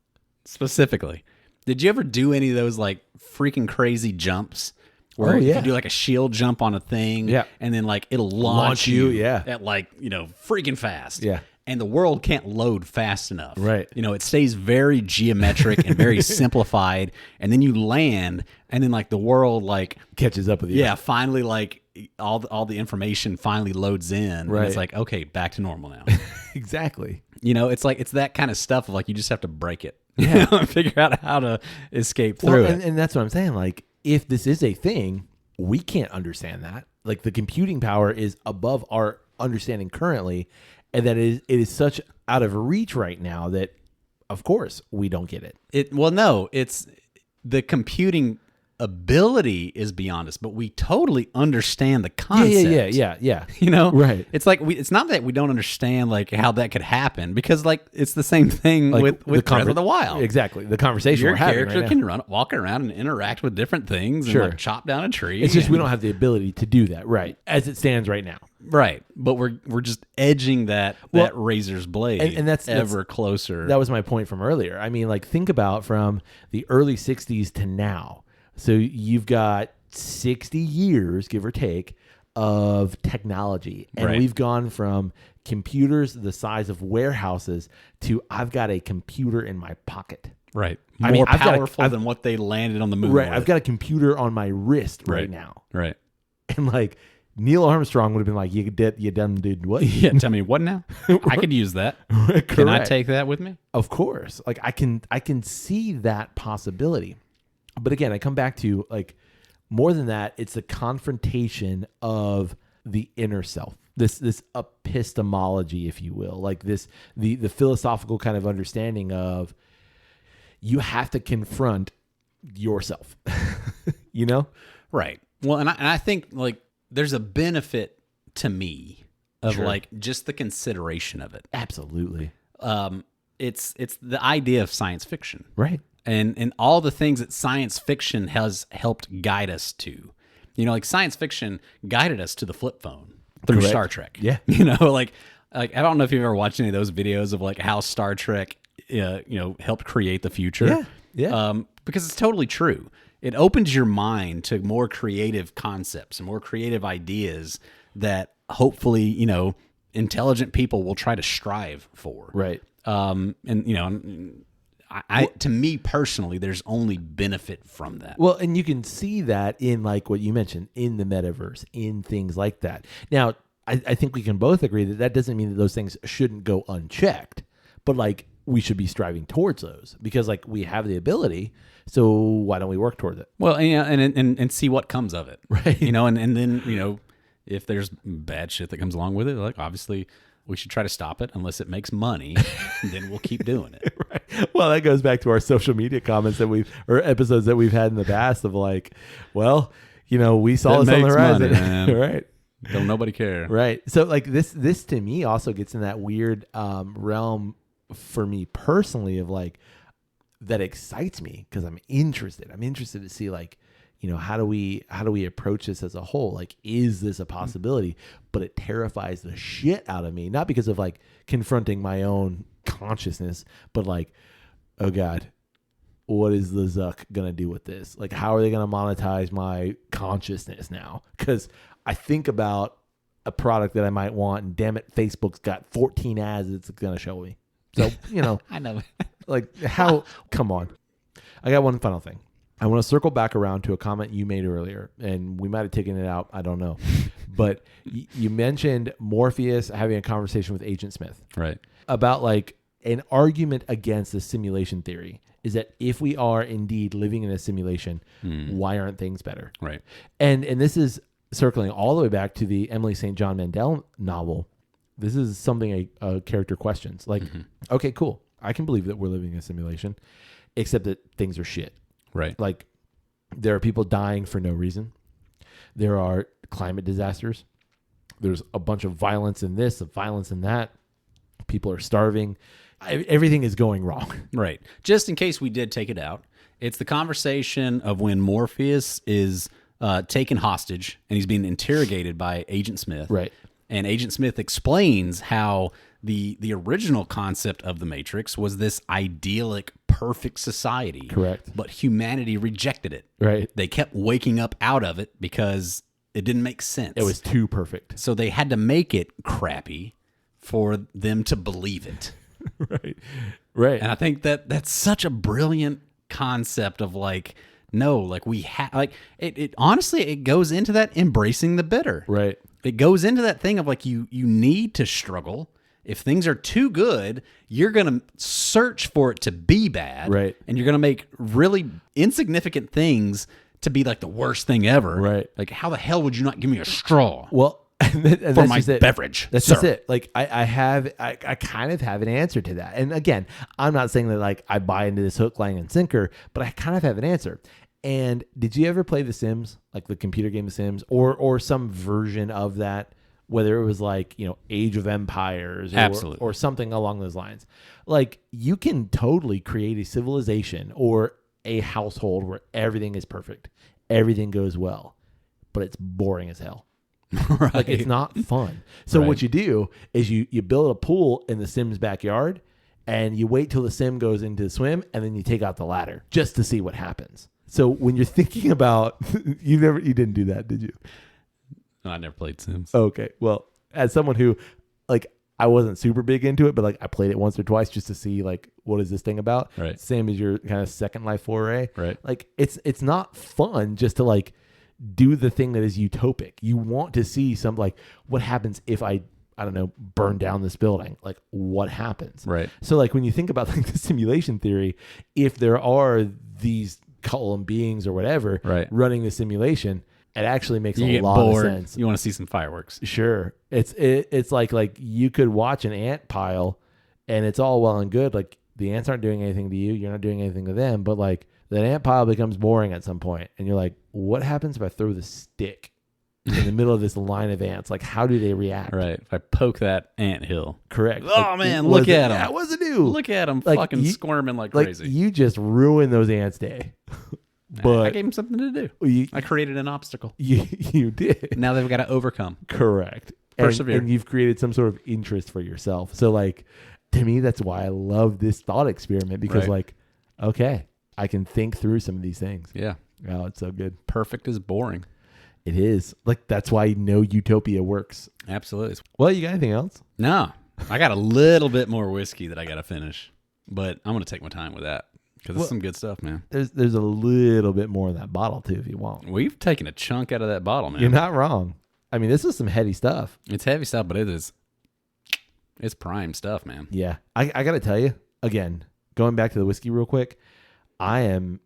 specifically, did you ever do any of those like freaking crazy jumps where you do like a shield jump on a thing, and then like it'll launch you at like, you know, freaking fast, and the world can't load fast enough. Right. You know, it stays very geometric and very simplified, and then you land, and then like the world like Catches up with you. yeah, finally like all the information finally loads in, Right. and it's like, okay, back to normal now. Exactly. You know, it's like it's that kind of stuff of like you just have to break it. Yeah. You know, and figure out how to escape through it. And that's what I'm saying. Like, if this is a thing, we can't understand that. Like, the computing power is above our understanding currently, and that it is such out of reach right now that, of course, we don't get it. No, it's the computing ability is beyond us, but we totally understand the concept. Yeah. You know, Right. It's like it's not that we don't understand like how that could happen, because like it's the same thing Like with Breath of the Wild. Exactly. The conversation Your we're having character right now. can walk around and interact with different things Sure. and like chop down a tree. It's just we don't have the ability to do that, right? As it stands right now. right, but we're just edging that razor's blade and that's ever closer. That was my point from earlier. I mean, like, think about from the early 60s to now. So you've got 60 years, give or take, of technology. And Right. we've gone from computers the size of warehouses to I've got a computer in my pocket. right, I mean, more I've got powerful than what they landed on the moon. Right. with. I've got a computer on my wrist right now. Right. And like Neil Armstrong would have been like, you done did what? Yeah, tell me what now? I could use that. Can I Correct. take that with me? Of course. Like I can see that possibility. But again, I come back to like more than that, it's the confrontation of the inner self. This epistemology, if you will, like this the philosophical kind of understanding of you have to confront yourself. You know? Right. Well, and I think like there's a benefit to me of Sure. like just the consideration of it. Absolutely. It's the idea of science fiction. Right. And all the things that science fiction has helped guide us to. You know, like science fiction guided us to the flip phone through Correct. Star Trek. Yeah. You know, like I don't know if you've ever watched any of those videos of like how Star Trek, helped create the future. Yeah. Because it's totally true. It opens your mind to more creative concepts and more creative ideas that hopefully, intelligent people will try to strive for. Right. To me personally, there's only benefit from that. Well, and you can see that in like what you mentioned in the metaverse, in things like that. Now, I think we can both agree that doesn't mean that those things shouldn't go unchecked, but like we should be striving towards those because like we have the ability. So why don't we work towards it? Well, and see what comes of it, Right. And then if there's bad shit that comes along with it, like obviously we should try to stop it unless it makes money. Then we'll keep doing it. Right. Well, that goes back to our social media comments or episodes that we've had in the past of like, well, we saw That this on the makes horizon. money, man. Right. Don't nobody care. Right. So like this to me also gets in that weird realm for me personally of like that excites me because I'm interested. I'm interested to see like, how do we approach this as a whole? Like, is this a possibility? But it terrifies the shit out of me, not because of like confronting my own consciousness, but like, oh God, what is the Zuck gonna do with this? Like, how are they gonna monetize my consciousness now? Because I think about a product that I might want, and damn it, Facebook's got 14 ads it's gonna show me. So I know. like how? Come on. I got one final thing. I want to circle back around to a comment you made earlier, and we might have taken it out. I don't know. But you mentioned Morpheus having a conversation with Agent Smith. Right. About like an argument against the simulation theory is that if we are indeed living in a simulation, why aren't things better? Right. And this is circling all the way back to the Emily St. John Mandel novel. This is something a character questions. Like, okay, cool. I can believe that we're living in a simulation, except that things are shit. Right. Like there are people dying for no reason. There are climate disasters. There's a bunch of violence in this, of violence in that. People are starving. Everything is going wrong. Right. Just in case we did take it out, it's the conversation of when Morpheus is taken hostage and he's being interrogated by Agent Smith. Right. And Agent Smith explains how the original concept of the Matrix was this idyllic, perfect society. Correct. But humanity rejected it. Right. They kept waking up out of it because it didn't make sense. It was too perfect. So they had to make it crappy for them to believe it. Right. Right. And I think that's such a brilliant concept of like, no, like we have, like it honestly, it goes into that embracing the bitter. Right. It goes into that thing of like, you need to struggle. If things are too good, you're going to search for it to be bad. Right. And you're going to make really insignificant things to be like the worst thing ever. Right. Like, how the hell would you not give me a straw? Well, and for that's my just it. beverage. That's sir. just it. Like I kind of have an answer to that. And again, I'm not saying that like I buy into this hook, line, and sinker, but I kind of have an answer. And did you ever play The Sims, like the computer game The Sims, or some version of that? Whether it was like, Age of Empires or something along those lines. Like, you can totally create a civilization or a household where everything is perfect. Everything goes well, but it's boring as hell. Right. Like, it's not fun. So what you do is you build a pool in the Sim's backyard and you wait till the Sim goes into the swim and then you take out the ladder just to see what happens. So when you're thinking about, you didn't do that, did you? No, I never played Sims. Okay. Well, as someone who, like, I wasn't super big into it, but like I played it once or twice just to see like what is this thing about. Right. Same as your kind of Second Life foray. Right. Like it's not fun just to like do the thing that is utopic. You want to see some like what happens if I don't know, burn down this building. Like what happens? Right. So like when you think about like the simulation theory, if there are these column beings or whatever running the simulation, it actually makes a lot of sense. You want to see some fireworks. Sure. It's like you could watch an ant pile and it's all well and good. Like the ants aren't doing anything to you. You're not doing anything to them. But like that ant pile becomes boring at some point. And you're like, what happens if I throw the stick in the middle of this line of ants? Like, how do they react? Right. If I poke that ant hill. Correct. Oh, like, man. Look at them. That was a new. Look at them like, fucking squirming like crazy. Like you just ruined those ants' day. But I gave them something to do. I created an obstacle. You did. Now they've got to overcome. Correct. Persevere. And you've created some sort of interest for yourself. So like, to me, that's why I love this thought experiment because like, okay, I can think through some of these things. Yeah. Oh, it's so good. Perfect is boring. It is. Like, that's why no utopia works. Absolutely. Well, you got anything else? No. I got a little bit more whiskey that I got to finish, but I'm going to take my time with that. Because it's some good stuff, man. There's a little bit more in that bottle, too, if you want. We've taken a chunk out of that bottle, man. You're not wrong. I mean, this is some heady stuff. It's heavy stuff, but it's prime stuff, man. Yeah. I got to tell you, again, going back to the whiskey real quick, I am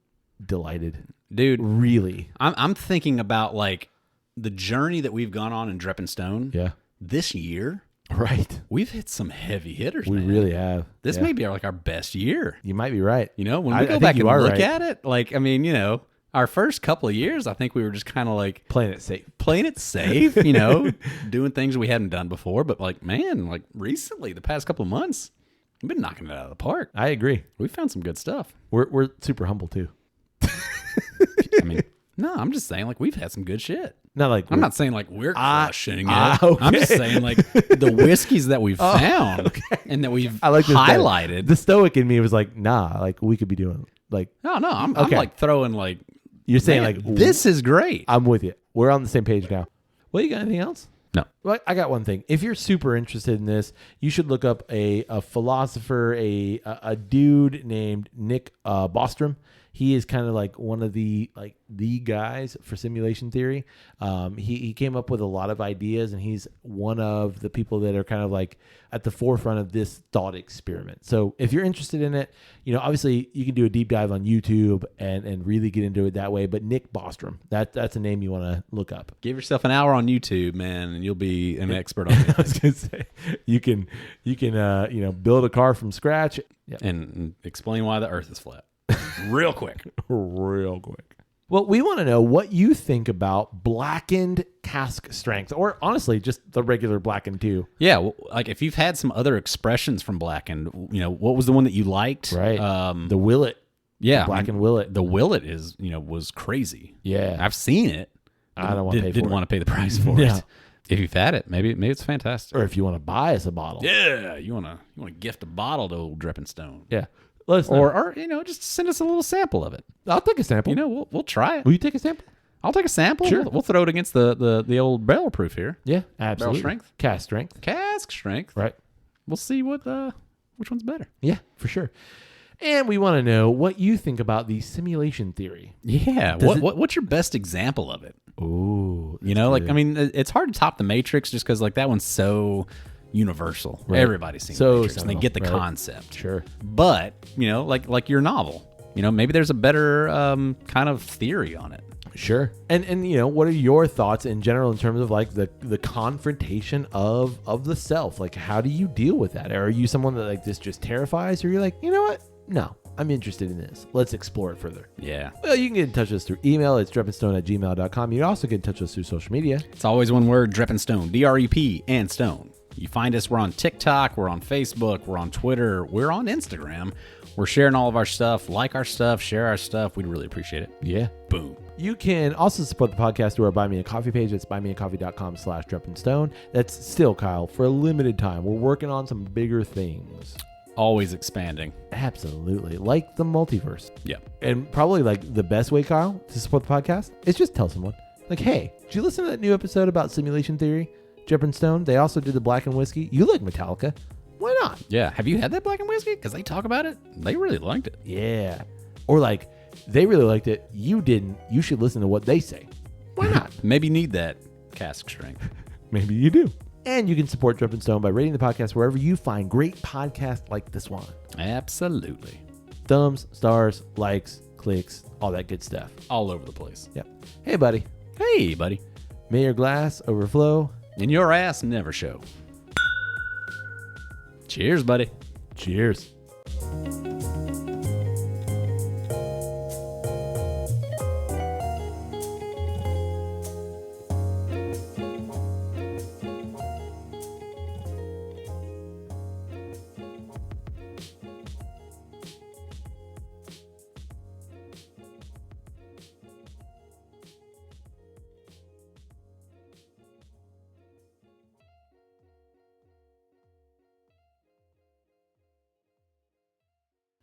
delighted. Dude. Really. I'm thinking about, like, the journey that we've gone on in Drippin' Stone. Yeah. This year. Right. We've hit some heavy hitters, we man. really have. This may be our best year. You might be right. You know, when we go back and look at it, like, I mean, our first couple of years, I think we were just kind of like playing it safe, doing things we hadn't done before. But like, man, like recently, the past couple of months, we've been knocking it out of the park. I agree. We found some good stuff. We're super humble too. I mean, no, I'm just saying like we've had some good shit. Not like I'm not saying like we're crushing it. Okay. I'm just saying like the whiskeys that we've found and that we've highlighted. The stoic in me was like, nah, like we could be doing like. No, I'm like throwing like. You're saying like this is great. I'm with you. We're on the same page now. Well, you got anything else? No. Well, I got one thing. If you're super interested in this, you should look up a philosopher, a dude named Nick Bostrom. He is kind of like one of the guys for simulation theory. He came up with a lot of ideas, and he's one of the people that are kind of like at the forefront of this thought experiment. So if you're interested in it, obviously you can do a deep dive on YouTube and really get into it that way. But Nick Bostrom, that's a name you want to look up. Give yourself an hour on YouTube, man, and you'll be an expert on it. I was gonna say you can build a car from scratch and explain why the Earth is flat. Real quick. Well, we want to know what you think about Blackened Cask strength, or honestly, just the regular Blackened too. Yeah, well, like if you've had some other expressions from Blackened, what was the one that you liked? Right. The Willet. Yeah, Blackened Willet. The Willet is was crazy. Yeah, I've seen it. I don't want to pay for it. Didn't want to pay the price for it. If you've had it, maybe it's fantastic. Or if you want to buy us a bottle. Yeah, you want to gift a bottle to old Drippin' Stone. Yeah. Let us know. Or just send us a little sample of it. I'll take a sample. We'll try it. Will you take a sample? I'll take a sample. Sure. We'll throw it against the old barrel proof here. Yeah, absolutely. Barrel strength. Cask strength. Cask strength. Right. we'll see which one's better. Yeah, for sure. And we want to know what you think about the simulation theory. Yeah. What's your best example of it? Oh, Like, I mean, it's hard to top the Matrix just because, like, that one's so universal. Right. Everybody's seen the Matrix, and they get the concept. Sure. But, like your novel, maybe there's a better kind of theory on it. Sure. And what are your thoughts in general in terms of like the confrontation of the self? Like, how do you deal with that? Are you someone that like this just terrifies, or you're like, you know what? No, I'm interested in this. Let's explore it further. Yeah. Well, you can get in touch with us through email. It's drepandstone@gmail.com. You can also get in touch with us through social media. It's always one word, Drep and Stone, DREP and Stone. You find us, we're on TikTok, we're on Facebook, we're on Twitter, we're on Instagram. We're sharing all of our stuff. Like our stuff, share our stuff. We'd really appreciate it. Yeah. Boom. You can also support the podcast through our Buy Me a Coffee page. It's buymeacoffee.com/drepandstone. That's still, Kyle, for a limited time. We're working on some bigger things. Always expanding. Absolutely. Like the multiverse. Yeah. And probably like the best way, Kyle, to support the podcast is just tell someone. Like, hey, did you listen to that new episode about simulation theory? Drep and Stone? They also did the Blackened Whiskey. You like Metallica. Why not? Yeah. Have you had that Blackened Whiskey? Because they talk about it. They really liked it. Yeah. Or like, they really liked it. You didn't. You should listen to what they say. Why not? Maybe need that cask strength. Maybe you do. And you can support Drep and Stone by rating the podcast wherever you find great podcasts like this one. Absolutely. Thumbs, stars, likes, clicks, all that good stuff. All over the place. Yep. Hey, buddy. Hey, buddy. May your glass overflow. And your ass never show. Cheers, buddy. Cheers.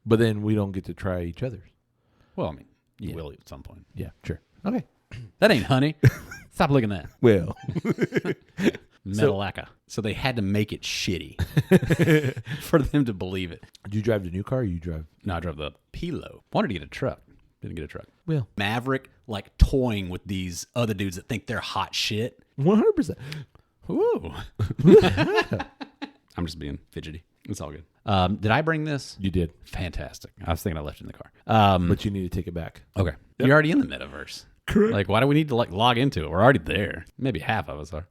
But then we don't get to try each other's. Well, I mean, you will at some point. Yeah, sure. Okay. That ain't honey. Stop looking at that. Well. Metalaca. So they had to make it shitty for them to believe it. Do you drive the new car or you drive? No, I drove the Pilo. Wanted to get a truck. Didn't get a truck. Well. Maverick, like toying with these other dudes that think they're hot shit. 100%. Ooh. I'm just being fidgety. It's all good. Did I bring this? You did. Fantastic. I was thinking I left it in the car. But you need to take it back. Okay. You're already in the metaverse. Correct. Like, why do we need to like log into it? We're already there. Maybe half of us are.